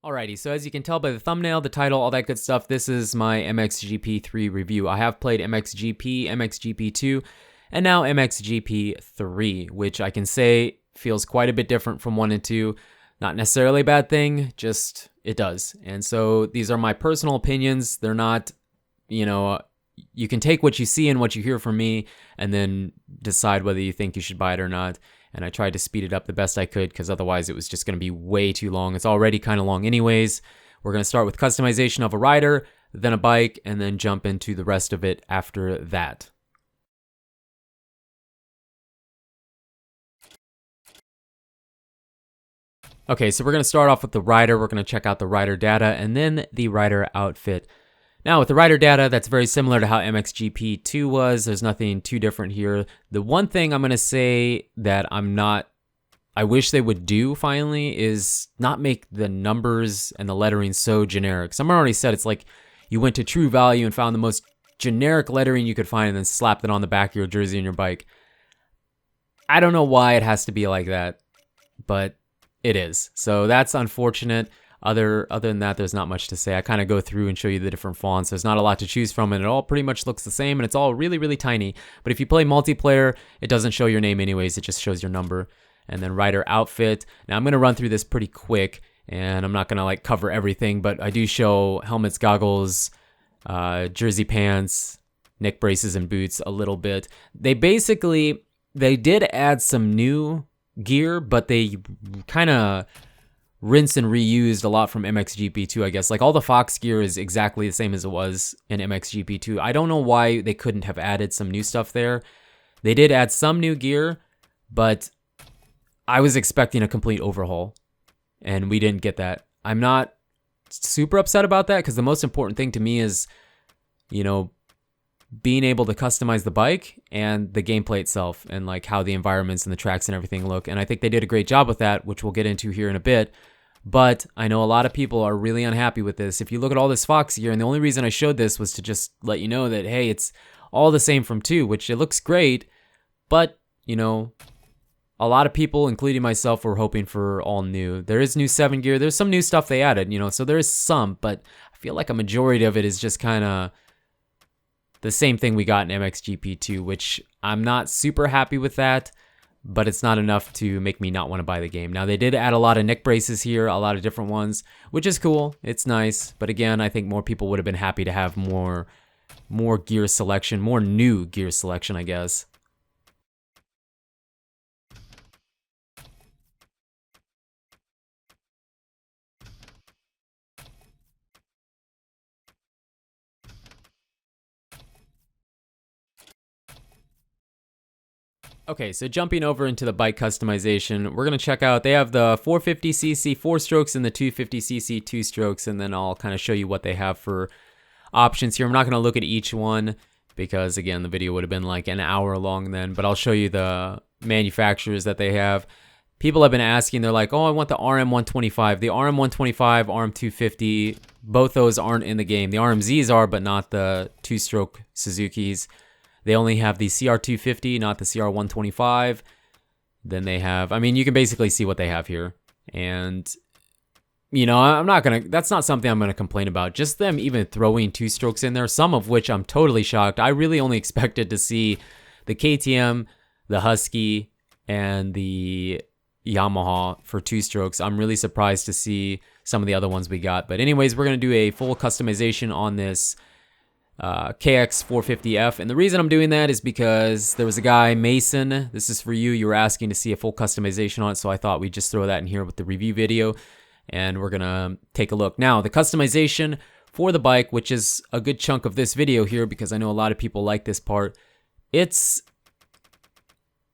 Alrighty, so as you can tell by the thumbnail, the title, all that good stuff, this is my MXGP3 review. I have played MXGP, MXGP2, and now MXGP3, which I can say feels quite a bit different from 1 and 2. Not necessarily a bad thing, just it does. And so these are my personal opinions. They're not, you can take what you see and what you hear from me and then decide whether you think you should buy it or not. And I tried to speed it up the best I could because otherwise it was just going to be way too long. It's already kind of long anyways. We're going to start with customization of a rider, then a bike, and then jump into the rest of it after that. Okay, so we're going to start off with the rider. We're going to check out the rider data and then the rider outfit. Now, with the rider data, that's very similar to how MXGP2 was. There's nothing too different here. The one thing I'm going to say that I wish they would do finally is not make the numbers and the lettering so generic. Someone already said it's like you went to True Value and found the most generic lettering you could find and then slapped it on the back of your jersey and your bike. I don't know why it has to be like that, but it is. So that's unfortunate. Other than that, there's not much to say. I kind of go through and show you the different fonts. There's not a lot to choose from, and it all pretty much looks the same, and it's all really, really tiny. But if you play multiplayer, it doesn't show your name anyways. It just shows your number. And then rider outfit. Now, I'm going to run through this pretty quick, and I'm not going to cover everything, but I do show helmets, goggles, jersey pants, neck braces, and boots a little bit. They did add some new gear, but they kind of rinse and reused a lot from MXGP2, I guess. All the Fox gear is exactly the same as it was in MXGP2. I don't know why they couldn't have added some new stuff there. They did add some new gear, but I was expecting a complete overhaul, and we didn't get that. I'm not super upset about that because the most important thing to me is, being able to customize the bike and the gameplay itself and how the environments and the tracks and everything look. And I think they did a great job with that, which we'll get into here in a bit. But I know a lot of people are really unhappy with this. If you look at all this Fox gear, and the only reason I showed this was to just let you know that, hey, it's all the same from 2, which it looks great, but, a lot of people, including myself, were hoping for all new. There is new 7 gear. There's some new stuff they added, so there is some, but I feel like a majority of it is just kind of the same thing we got in MXGP2, which I'm not super happy with that, but it's not enough to make me not want to buy the game. Now, they did add a lot of neck braces here, a lot of different ones, which is cool. It's nice, but again, I think more people would have been happy to have more gear selection, more new gear selection, I guess. Okay, so jumping over into the bike customization, we're going to check out, they have the 450cc 4-strokes and the 250cc 2-strokes, and then I'll kind of show you what they have for options here. I'm not going to look at each one because, again, the video would have been an hour long then, but I'll show you the manufacturers that they have. People have been asking, they're like, oh, I want the RM125. The RM125, RM250, both those aren't in the game. The RMZs are, but not the 2-stroke Suzukis. They only have the CR250, not the CR125. Then they have, you can basically see what they have here. And, that's not something I'm going to complain about. Just them even throwing 2-strokes in there, some of which I'm totally shocked. I really only expected to see the KTM, the Husky, and the Yamaha for 2-strokes. I'm really surprised to see some of the other ones we got. But anyways, we're going to do a full customization on this KX450F, and the reason I'm doing that is because there was a guy, Mason, this is for you were asking to see a full customization on it, so I thought we'd just throw that in here with the review video, and we're gonna take a look. Now, the customization for the bike, which is a good chunk of this video here, because I know a lot of people like this part, it's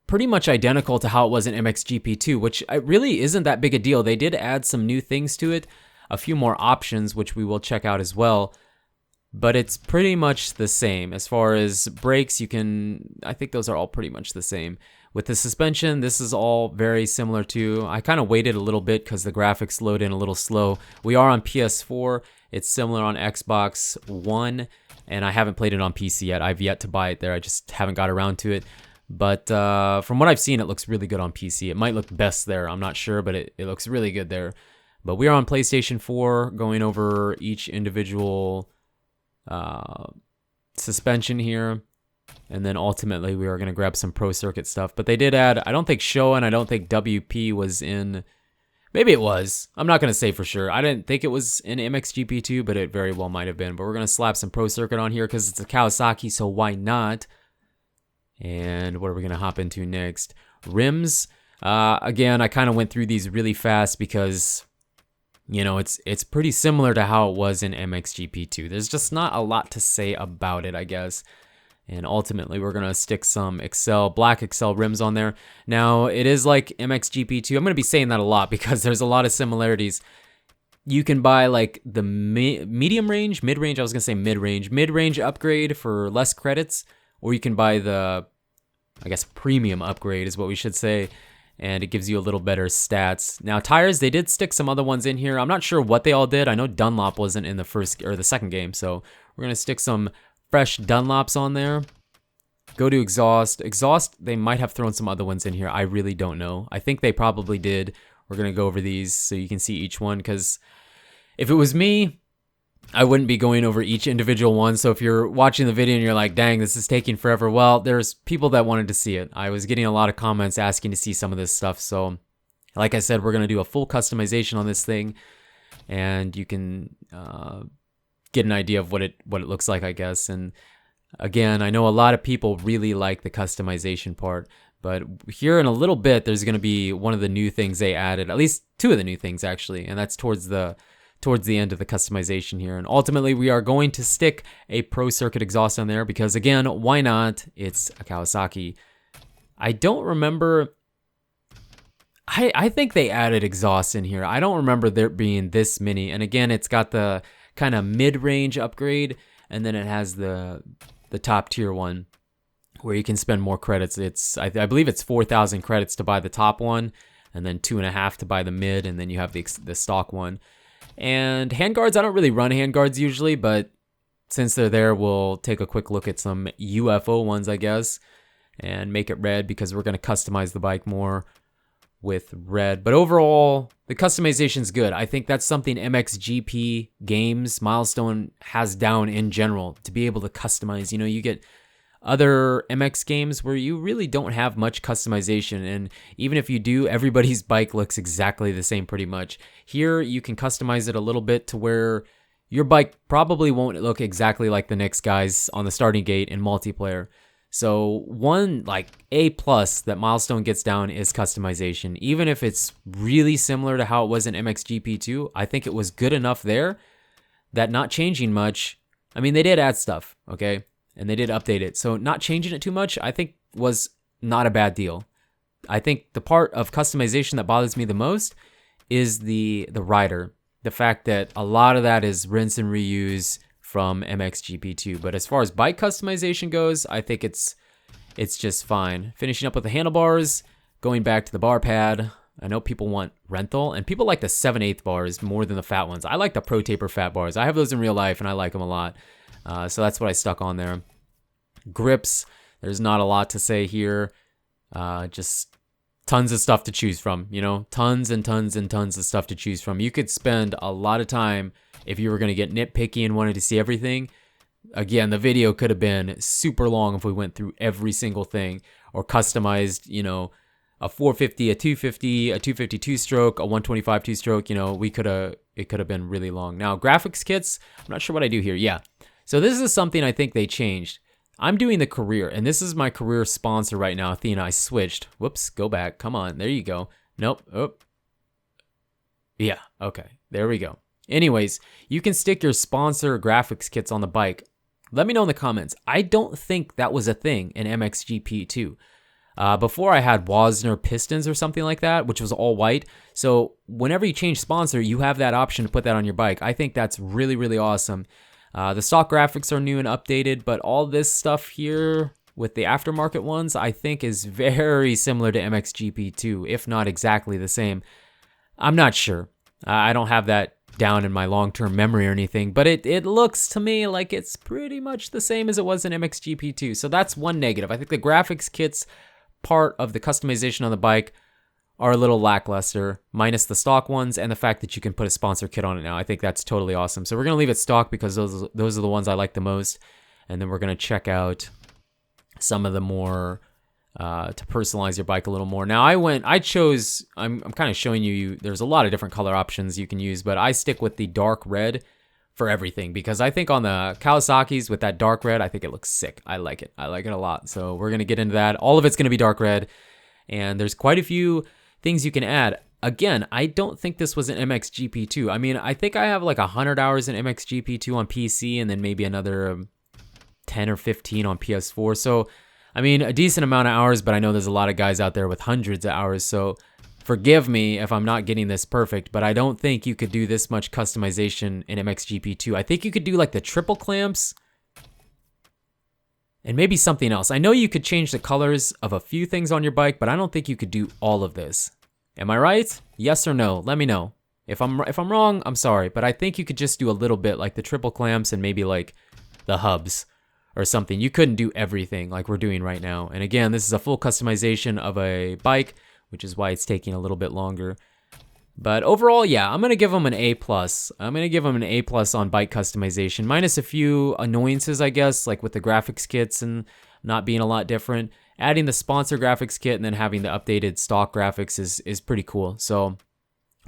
pretty much identical to how it was in MXGP2, which really isn't that big a deal. They did add some new things to it, a few more options, which we will check out as well. But it's pretty much the same. As far as brakes, I think those are all pretty much the same. With the suspension, this is all very similar to, I kind of waited a little bit because the graphics load in a little slow. We are on PS4, it's similar on Xbox One, and I haven't played it on PC yet. I've yet to buy it there, I just haven't got around to it. But from what I've seen, it looks really good on PC. It might look best there, I'm not sure, but it looks really good there. But we are on PlayStation 4, going over each individual suspension here. And then ultimately we are going to grab some Pro Circuit stuff. But they did add, I don't think MxoN, I don't think WP was in. Maybe it was. I'm not going to say for sure. I didn't think it was in MXGP2, but it very well might have been. But we're going to slap some Pro Circuit on here because it's a Kawasaki, so why not? And what are we going to hop into next? Rims. Again, I kind of went through these really fast because, you know, it's pretty similar to how it was in MXGP2. There's just not a lot to say about it, I guess. And ultimately, we're going to stick some black Excel rims on there. Now, it is like MXGP2. I'm going to be saying that a lot because there's a lot of similarities. You can buy like the medium range, mid-range, I was going to say mid-range upgrade for less credits. Or you can buy the, I guess, premium upgrade is what we should say. And it gives you a little better stats. Now, tires, they did stick some other ones in here. I'm not sure what they all did. I know Dunlop wasn't in the first or the second game. So we're going to stick some fresh Dunlops on there. Go to exhaust. Exhaust, they might have thrown some other ones in here. I really don't know. I think they probably did. We're going to go over these so you can see each one, because if it was me, I wouldn't be going over each individual one. So if you're watching the video and you're like, dang, this is taking forever, well, there's people that wanted to see it. I was getting a lot of comments asking to see some of this stuff. So like I said, we're going to do a full customization on this thing, and you can get an idea of what it looks like, I guess. And again, I know a lot of people really like the customization part, but here in a little bit, there's going to be one of the new things they added, at least two of the new things actually, and that's towards the end of the customization here. And ultimately, we are going to stick a Pro Circuit exhaust on there because, again, why not? It's a Kawasaki. I don't remember. I think they added exhaust in here. I don't remember there being this many. And again, it's got the kind of mid-range upgrade, and then it has the top tier one where you can spend more credits. It's I believe it's 4,000 credits to buy the top one, and then 2.5 to buy the mid, and then you have the stock one. And handguards, I don't really run handguards usually, but since they're there, we'll take a quick look at some UFO ones, I guess, and make it red because we're going to customize the bike more with red. But overall, the customization's good. I think that's something MXGP games, Milestone, has down in general, to be able to customize. You know, you get other MX games where you really don't have much customization, and even if you do, everybody's bike looks exactly the same pretty much. Here, you can customize it a little bit to where your bike probably won't look exactly like the next guys on the starting gate in multiplayer. So one like A+ that Milestone gets down is customization. Even if it's really similar to how it was in MXGP2, I think it was good enough there that not changing much, I mean, they did add stuff, okay? And they did update it. So not changing it too much, I think, was not a bad deal. I think the part of customization that bothers me the most is the rider. The fact that a lot of that is rinse and reuse from MXGP2. But as far as bike customization goes, I think it's just fine. Finishing up with the handlebars, going back to the bar pad. I know people want rental, and people like the 7/8 bars more than the fat ones. I like the Pro Taper fat bars. I have those in real life, and I like them a lot. So that's what I stuck on there. Grips, there's not a lot to say here. Just tons of stuff to choose from, you know, tons and tons and tons of stuff to choose from. You could spend a lot of time if you were going to get nitpicky and wanted to see everything. Again, the video could have been super long if we went through every single thing or customized, you know, a 450, a 250, a 252 stroke, a 125 two stroke. You know, it could have been really long. Now, graphics kits, I'm not sure what I do here. Yeah. So this is something I think they changed. I'm doing the career, and this is my career sponsor right now, Athena. I switched. Whoops, go back. Come on, there you go. Nope. Oh. Yeah, okay, there we go. Anyways, you can stick your sponsor graphics kits on the bike. Let me know in the comments. I don't think that was a thing in MXGP2. Before I had Wasner pistons or something like that, which was all white. So whenever you change sponsor, you have that option to put that on your bike. I think that's really, really awesome. The stock graphics are new and updated, but all this stuff here with the aftermarket ones, I think is very similar to MXGP2, if not exactly the same. I'm not sure. I don't have that down in my long-term memory or anything, but it looks to me like it's pretty much the same as it was in MXGP2. So that's one negative. I think the graphics kits part of the customization on the bike are a little lackluster, minus the stock ones and the fact that you can put a sponsor kit on it now. I think that's totally awesome. So we're going to leave it stock because those are the ones I like the most. And then we're going to check out some of the more to personalize your bike a little more. Now I'm kind of showing you, there's a lot of different color options you can use, but I stick with the dark red for everything because I think on the Kawasaki's with that dark red, I think it looks sick. I like it a lot. So we're going to get into that. All of it's going to be dark red, and there's quite a few things you can add. Again, I don't think this was an MXGP2. I mean, I think I have like 100 hours in MXGP2 on PC and then maybe another 10 or 15 on PS4. So, I mean, a decent amount of hours, but I know there's a lot of guys out there with hundreds of hours. So forgive me if I'm not getting this perfect, but I don't think you could do this much customization in MXGP2. I think you could do like the triple clamps and maybe something else. I know you could change the colors of a few things on your bike, but I don't think you could do all of this. Am I right? Yes or no? Let me know. If I'm wrong, I'm sorry, but I think you could just do a little bit like the triple clamps and maybe like the hubs or something. You couldn't do everything like we're doing right now. And again, this is a full customization of a bike, which is why it's taking a little bit longer. But overall, yeah, I'm going to give them an A+. I'm going to give them an A+ on bike customization, minus a few annoyances, I guess, like with the graphics kits and not being a lot different. Adding the sponsor graphics kit and then having the updated stock graphics is pretty cool. So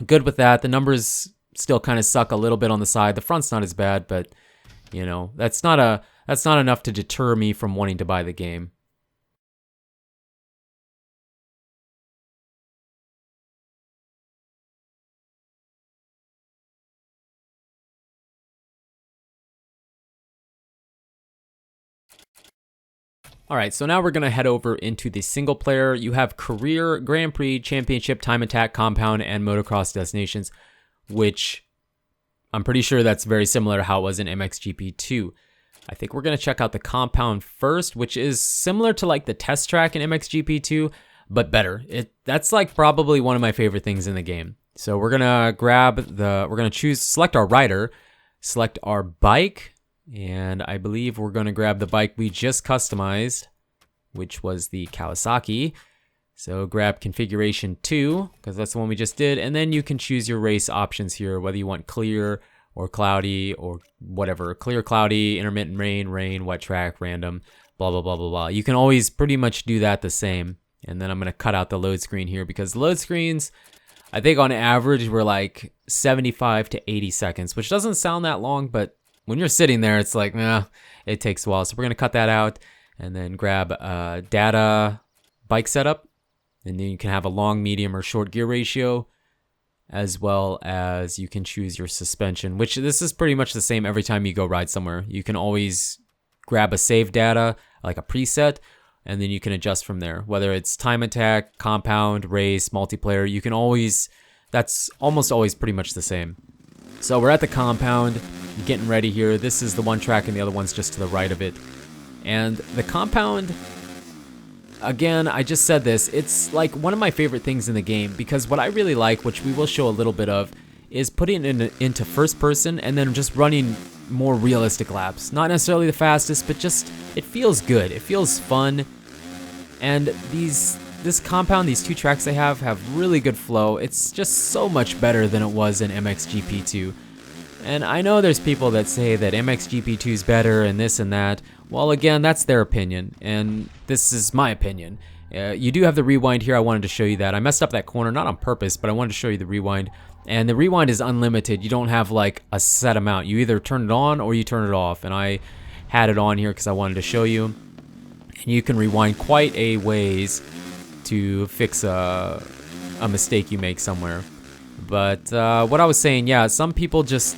good with that. The numbers still kind of suck a little bit on the side. The front's not as bad, but you know, that's not enough to deter me from wanting to buy the game. Alright, so now we're going to head over into the single player. You have Career, Grand Prix, Championship, Time Attack, Compound, and Motocross Destinations, which I'm pretty sure that's very similar to how it was in MXGP2. I think we're going to check out the Compound first, which is similar to like the test track in MXGP2, but better. That's like probably one of my favorite things in the game. So we're going to select our rider, select our bike, and I believe we're going to grab the bike we just customized, which was the Kawasaki. So grab configuration 2, because that's the one we just did. And then you can choose your race options here, whether you want clear or cloudy or whatever. Clear, cloudy, intermittent rain, wet track, random, blah, blah, blah, blah, blah. You can always pretty much do that the same. And then I'm going to cut out the load screen here because load screens, I think on average, were like 75 to 80 seconds, which doesn't sound that long, but when you're sitting there, it's like, it takes a while. So we're going to cut that out and then grab data bike setup. And then you can have a long, medium, or short gear ratio, as well as you can choose your suspension, which this is pretty much the same every time you go ride somewhere. You can always grab a save data, like a preset, and then you can adjust from there. Whether it's time attack, compound, race, multiplayer, you can always, that's almost always pretty much the same. So we're at the compound, getting ready here. This is the one track and the other one's just to the right of it. And the compound, again, I just said this, it's like one of my favorite things in the game because what I really like, which we will show a little bit of, is putting it into first person and then just running more realistic laps. Not necessarily the fastest, but just, it feels good. It feels fun. And this compound, these two tracks they have really good flow. It's just so much better than it was in MXGP2. And I know there's people that say that MXGP2 is better and this and that. Well, again, that's their opinion, and this is my opinion. You do have the rewind here. I wanted to show you that. I messed up that corner, not on purpose, but I wanted to show you the rewind. And the rewind is unlimited. You don't have like a set amount. You either turn it on or you turn it off. And I had it on here because I wanted to show you. And you can rewind quite a ways to fix a mistake you make somewhere. But what I was saying, yeah, some people just,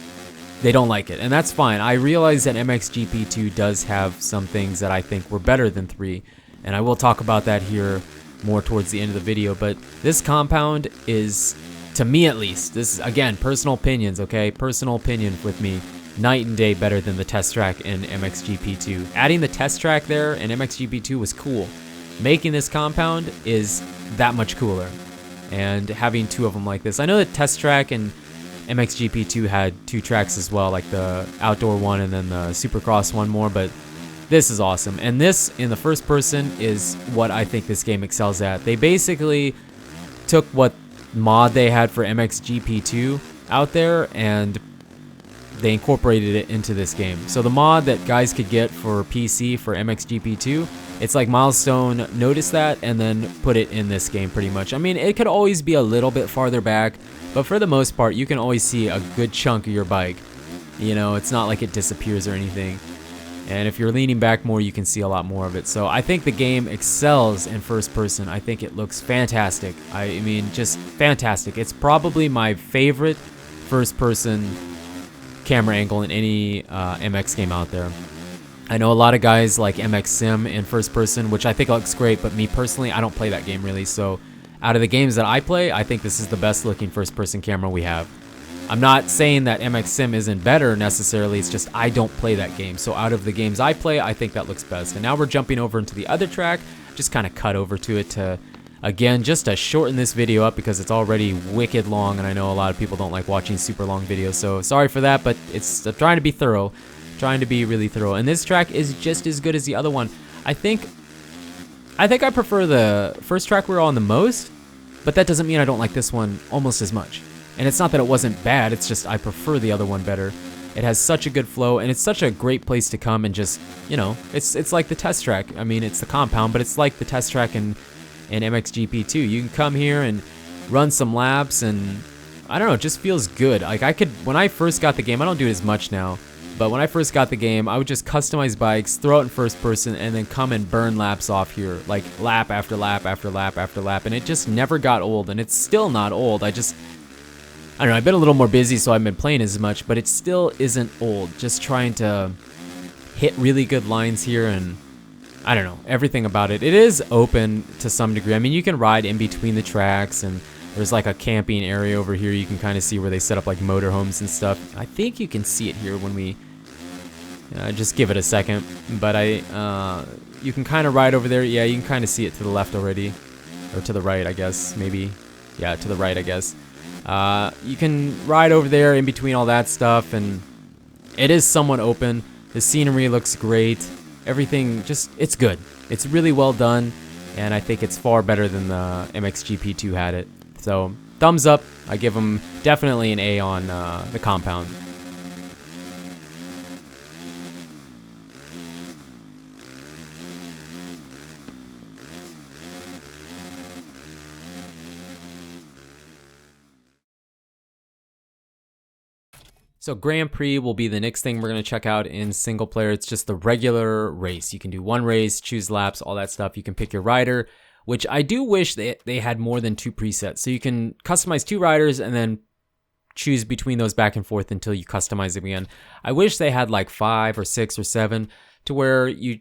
they don't like it, and that's fine. I realize that MXGP2 does have some things that I think were better than 3, and I will talk about that here more towards the end of the video, but this compound is, to me at least, this is, again, personal opinions, okay? Personal opinion with me, night and day better than the test track in MXGP2. Adding the test track there in MXGP2 was cool. Making this compound is that much cooler, and having two of them like this. I know that test track and MXGP2 had 2 tracks as well, like the outdoor one and then the Supercross one more, but this is awesome. And this, in the first person, is what I think this game excels at. They basically took what mod they had for MXGP2 out there and they incorporated it into this game. So the mod that guys could get for PC for MXGP2, it's like Milestone noticed that and then put it in this game pretty much. I mean, it could always be a little bit farther back, but for the most part, you can always see a good chunk of your bike. You know, it's not like it disappears or anything. And if you're leaning back more, you can see a lot more of it. So I think the game excels in first person. I think it looks fantastic. I mean, just fantastic. It's probably my favorite first person camera angle in any MX game out there. I know a lot of guys like MX Sim in first person, which I think looks great, but me personally, I don't play that game really. So out of the games that I play, I think this is the best looking first person camera we have. I'm not saying that MX Sim isn't better necessarily, it's just I don't play that game. So out of the games I play, I think that looks best. And now we're jumping over into the other track, just kind of cut over to it to, again, just to shorten this video up because it's already wicked long, and I know a lot of people don't like watching super long videos, so sorry for that, but I'm trying to be thorough, trying to be really thorough. And this track is just as good as the other one. I think I prefer the first track we were on the most, but that doesn't mean I don't like this one almost as much. And it's not that it wasn't bad, it's just I prefer the other one better. It has such a good flow, and it's such a great place to come and just, you know, it's like the test track. I mean, it's the compound, but it's like the test track in MXGP2. You can come here and run some laps, and I don't know, it just feels good. Like when I first got the game, I don't do it as much now, but when I first got the game, I would just customize bikes, throw it in first person, and then come and burn laps off here, like lap after lap after lap after lap, and it just never got old, and it's still not old. I don't know, I've been a little more busy, so I haven't been playing as much, but it still isn't old. Just trying to hit really good lines here, and I don't know, everything about it. It is open to some degree. I mean, you can ride in between the tracks, and there's like a camping area over here. You can kind of see where they set up like motorhomes and stuff. I think you can see it here when we just give it a second. But you can kind of ride over there. Yeah, you can kind of see it to the left already, or to the right, I guess, maybe. Yeah, to the right, I guess. You can ride over there in between all that stuff, and it is somewhat open. The scenery looks great. Everything it's good. It's really well done, and I think it's far better than the MXGP2 had it. So thumbs up. I give them definitely an A on the compound. So Grand Prix will be the next thing we're going to check out in single player. It's just the regular race. You can do one race, choose laps, all that stuff. You can pick your rider, which I do wish they had more than 2 presets. So you can customize 2 riders and then choose between those back and forth until you customize them again. I wish they had like 5 or 6 or 7 to where you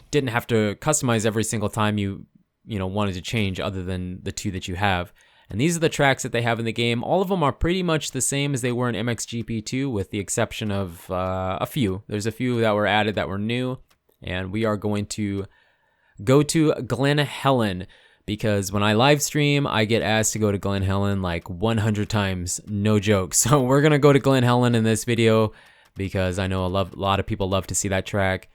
didn't have to customize every single time you wanted to change other than the 2 that you have. And these are the tracks that they have in the game. All of them are pretty much the same as they were in MXGP2 with the exception of a few. There's a few that were added that were new. And we are going to go to Glen Helen because when I live stream, I get asked to go to Glen Helen like 100 times. No joke. So we're going to go to Glen Helen in this video because I know a lot of people love to see that track.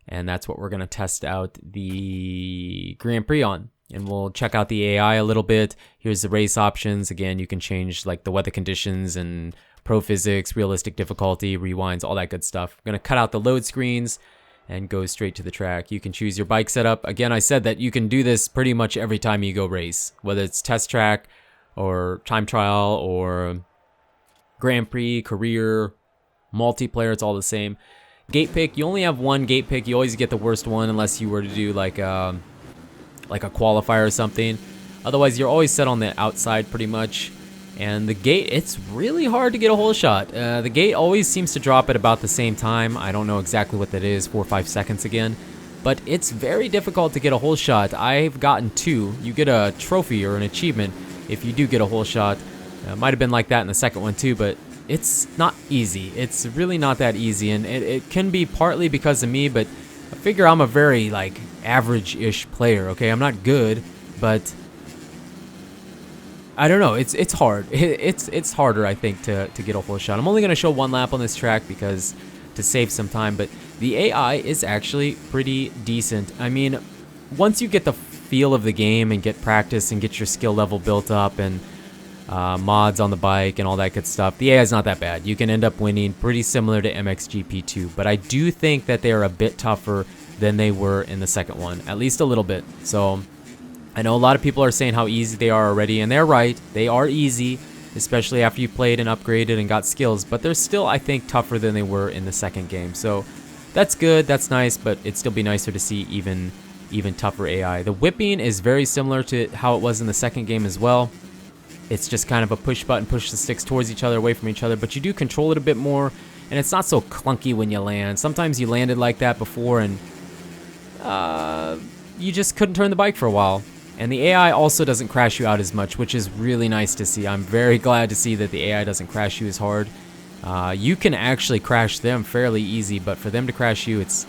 And that's what we're going to test out the Grand Prix on. And we'll check out the AI a little bit. Here's the race options. Again, you can change like the weather conditions and pro physics, realistic difficulty, rewinds, all that good stuff. I'm going to cut out the load screens and go straight to the track. You can choose your bike setup. Again, I said that you can do this pretty much every time you go race, whether it's test track or time trial or Grand Prix, career, multiplayer, it's all the same. Gate pick, you only have one gate pick. You always get the worst one unless you were to do like a qualifier or something. Otherwise, you're always set on the outside pretty much. And the gate, it's really hard to get a hole shot. The gate always seems to drop at about the same time. I don't know exactly what that is, 4 or 5 seconds again. But it's very difficult to get a hole shot. I've gotten 2. You get a trophy or an achievement if you do get a hole shot. It might have been like that in the second one too, but it's not easy. It's really not that easy. And it can be partly because of me, but I figure I'm a very like average-ish player, okay? I'm not good, but I don't know. It's hard. It's harder, I think, to get a hole shot. I'm only going to show 1 lap on this track because to save some time, but the AI is actually pretty decent. I mean, once you get the feel of the game and get practice and get your skill level built up and mods on the bike and all that good stuff, the AI is not that bad. You can end up winning pretty similar to MXGP2, but I do think that they are a bit tougher than they were in the second one, at least a little bit. So I know a lot of people are saying how easy they are already, and they're right. They are easy, especially after you played and upgraded and got skills, but they're still, I think, tougher than they were in the second game. So that's good, that's nice, but it'd still be nicer to see even tougher AI. The whipping is very similar to how it was in the second game as well. It's just kind of a push button, push the sticks towards each other, away from each other, but you do control it a bit more, and it's not so clunky when you land. Sometimes you landed like that before, and you just couldn't turn the bike for a while. And the AI also doesn't crash you out as much, which is really nice to see. I'm very glad to see that the AI doesn't crash you as hard. You can actually crash them fairly easy, but for them to crash you, it's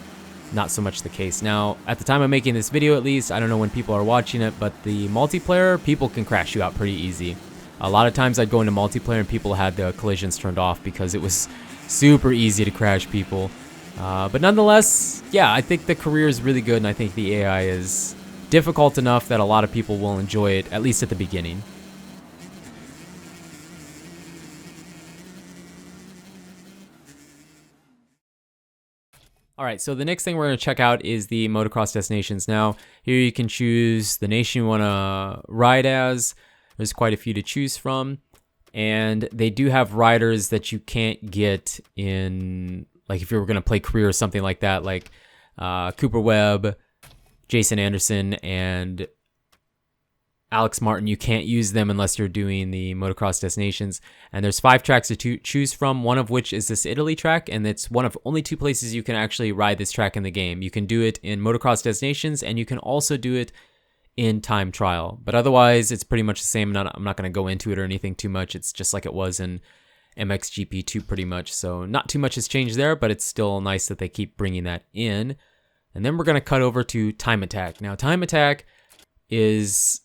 not so much the case. Now, at the time of making this video at least, I don't know when people are watching it, but the multiplayer, people can crash you out pretty easy. A lot of times I'd go into multiplayer and people had the collisions turned off because it was super easy to crash people. But nonetheless, yeah, I think the career is really good, and I think the AI is difficult enough that a lot of people will enjoy it, at least at the beginning. Alright, so the next thing we're going to check out is the Motocross Destinations. Now, here you can choose the nation you want to ride as. There's quite a few to choose from, and they do have riders that you can't get in, like if you were going to play career or something like that, like Cooper Webb, Jason Anderson, and Alex Martin. You can't use them unless you're doing the Motocross Destinations. And there's 5 tracks to choose from, one of which is this Italy track, and it's one of only 2 places you can actually ride this track in the game. You can do it in Motocross Destinations, and you can also do it in time trial, but otherwise it's pretty much the same. I'm not going to go into it or anything too much. It's just like it was in MXGP2 pretty much, so not too much has changed there, but it's still nice that they keep bringing that in. And then we're going to cut over to Time Attack. Now, Time Attack is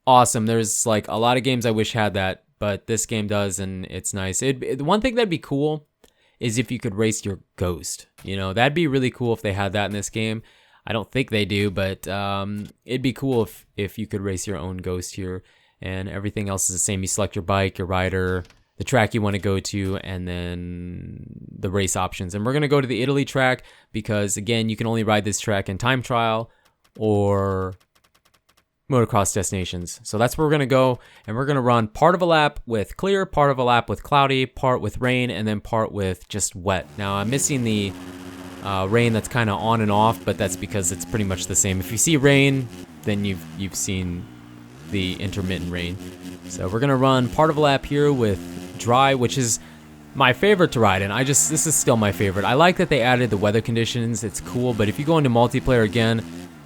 awesome. There's like a lot of games I wish had that, but this game does, and it's nice. The one thing that'd be cool is if you could race your Ghost. You know, that'd be really cool if they had that in this game. I don't think they do, but it'd be cool if you could race your own Ghost here, and everything else is the same. You select your bike, your rider, the track you want to go to, and then the race options. And we're going to go to the Italy track because, again, you can only ride this track in time trial or Motocross Destinations. So that's where we're going to go, and we're going to run part of a lap with clear, part of a lap with cloudy, part with rain, and then part with just wet. Now, I'm missing the rain that's kind of on and off, but that's because it's pretty much the same. If you see rain, then you've seen the intermittent rain. So we're gonna run part of a lap here with dry, which is my favorite to ride in. This is still my favorite. I like that they added the weather conditions. It's cool, but if you go into multiplayer again,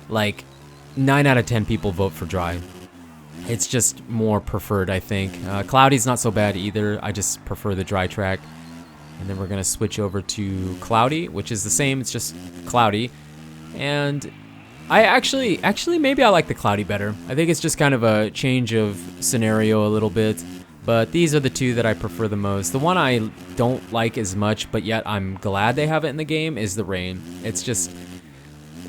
like 9 out of 10 people vote for dry. It's just more preferred, I think. Cloudy's not so bad either. I just prefer the dry track. And then we're going to switch over to cloudy, which is the same. It's just cloudy. And I actually maybe I like the cloudy better. I think it's just kind of a change of scenario a little bit. But these are the 2 that I prefer the most. The one I don't like as much, but yet I'm glad they have it in the game, is the rain.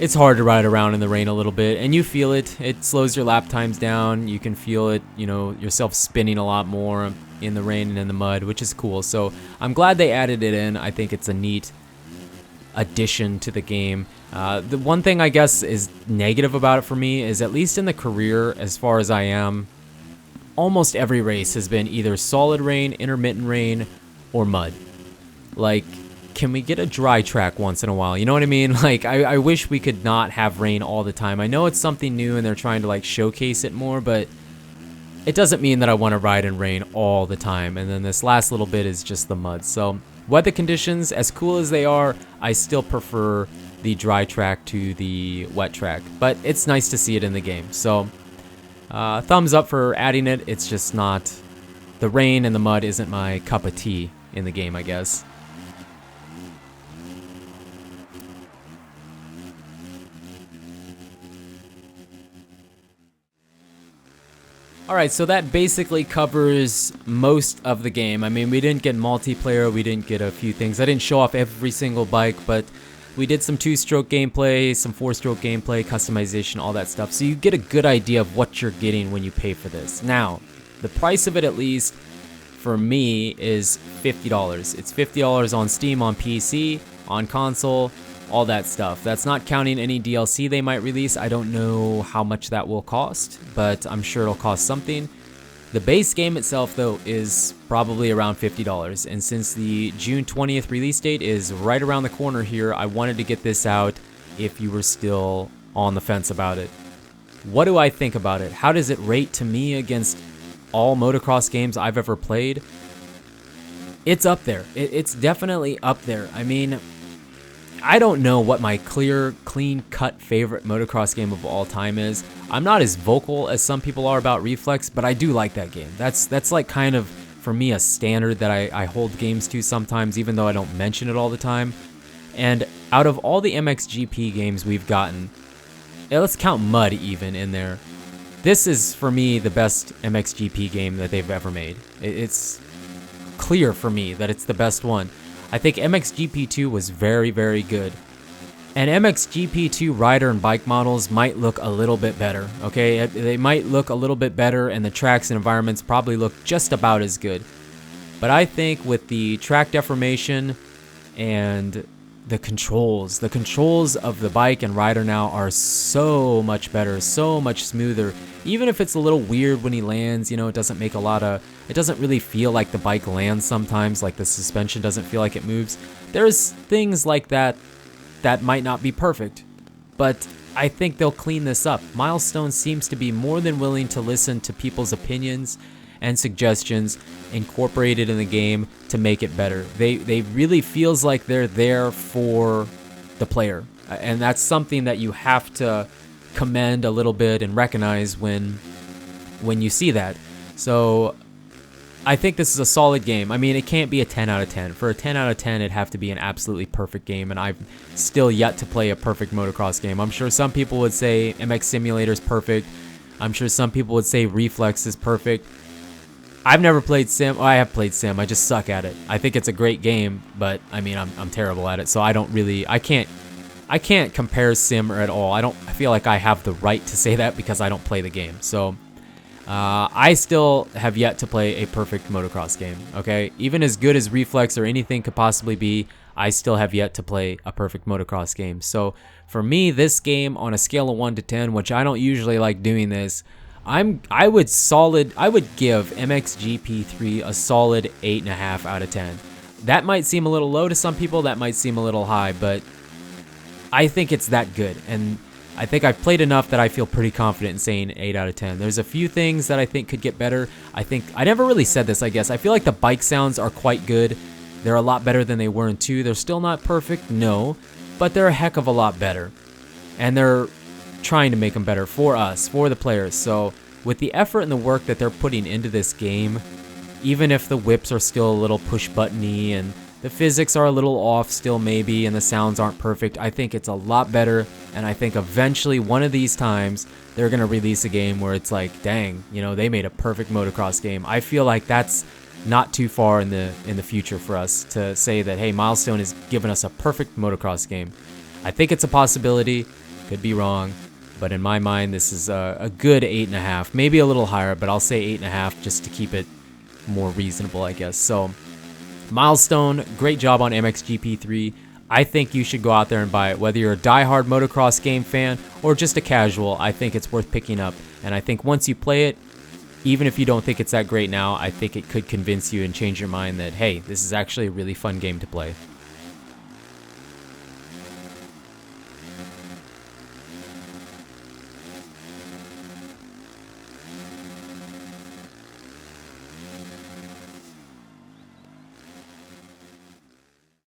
It's hard to ride around in the rain a little bit, and you feel it. It slows your lap times down. You can feel it, you know, yourself spinning a lot more in the rain and in the mud, which is cool. So I'm glad they added it in. I think it's a neat addition to the game. The one thing I guess is negative about it for me is, at least in the career, as far as I am, almost every race has been either solid rain, intermittent rain, or mud. Like, can we get a dry track once in a while? You know what I mean? Like, I wish we could not have rain all the time. I know it's something new and they're trying to like showcase it more, but it doesn't mean that I want to ride in rain all the time. And then this last little bit is just the mud. So weather conditions, as cool as they are, I still prefer the dry track to the wet track, but it's nice to see it in the game. So thumbs up for adding it. It's just not, the rain and the mud isn't my cup of tea in the game, I guess. Alright, so that basically covers most of the game. I mean, we didn't get multiplayer, we didn't get a few things. I didn't show off every single bike, but We did some 2-stroke gameplay, some 4-stroke gameplay, customization, all that stuff. So you get a good idea of what you're getting when you pay for this. Now, the price of it, at least for me, is $50. It's $50 on Steam, on PC, on console, all that stuff. That's not counting any DLC they might release. I don't know how much that will cost, but I'm sure it'll cost something. The base game itself, though, is probably around $50, and since the June 20th release date is right around the corner here, I wanted to get this out if you were still on the fence about it. What do I think about it? How does it rate to me against all motocross games I've ever played? It's up there. It's definitely up there. I mean, I don't know what my clear, clean-cut favorite motocross game of all time is. I'm not as vocal as some people are about Reflex, but I do like that game. That's like kind of, for me, a standard that I hold games to sometimes, even though I don't mention it all the time. And out of all the MXGP games we've gotten, let's count Mud even in there, this is, for me, the best MXGP game that they've ever made. It's clear for me that it's the best one. I think MXGP2 was very, very good. And MXGP2 rider and bike models might look a little bit better, okay? They might look a little bit better, and the tracks and environments probably look just about as good. But I think with the track deformation and the controls of the bike and rider now are so much better, so much smoother. Even if it's a little weird when he lands, you know, it doesn't really feel like the bike lands sometimes, like the suspension doesn't feel like it moves. There's things like that might not be perfect, but I think they'll clean this up. Milestone seems to be more than willing to listen to people's opinions and suggestions incorporated in the game to make it better. They really feels like they're there for the player, and that's something that you have to commend a little bit and recognize when you see that. So I think this is a solid game. I mean, it can't be a 10 out of 10. For a 10 out of 10, it'd have to be an absolutely perfect game, and I've still yet to play a perfect motocross game. I'm sure some people would say MX Simulator's perfect. I'm sure some people would say Reflex is perfect. I've never played Sim. Oh, I have played Sim. I just suck at it. I think it's a great game, but I mean, I'm terrible at it, so I can't compare Sim at all. I feel like I have the right to say that because I don't play the game. So I still have yet to play a perfect motocross game, okay? Even as good as Reflex or anything could possibly be, I still have yet to play a perfect motocross game. So for me, this game on a scale of 1 to 10, which I don't usually like doing this, I would give MXGP3 a solid 8.5 out of 10. That might seem a little low to some people, that might seem a little high, but I think it's that good, and I think I've played enough that I feel pretty confident in saying 8 out of 10. There's a few things that I think could get better. I never really said this, I guess. I feel like the bike sounds are quite good. They're a lot better than they were in 2. They're still not perfect, no, but they're a heck of a lot better. And they're trying to make them better for us, for the players. So with the effort and the work that they're putting into this game, even if the whips are still a little push-button-y and the physics are a little off still maybe, and the sounds aren't perfect, I think it's a lot better, and I think eventually one of these times they're going to release a game where it's like, dang, you know, they made a perfect motocross game. I feel like that's not too far in the future for us to say that, hey, Milestone has given us a perfect motocross game. I think it's a possibility, could be wrong, but in my mind this is a good 8.5, maybe a little higher, but I'll say 8.5 just to keep it more reasonable, I guess. So Milestone, great job on MXGP3. I think you should go out there and buy it. Whether you're a diehard motocross game fan or just a casual, I think it's worth picking up. And I think once you play it, even if you don't think it's that great now, I think it could convince you and change your mind that, hey, this is actually a really fun game to play.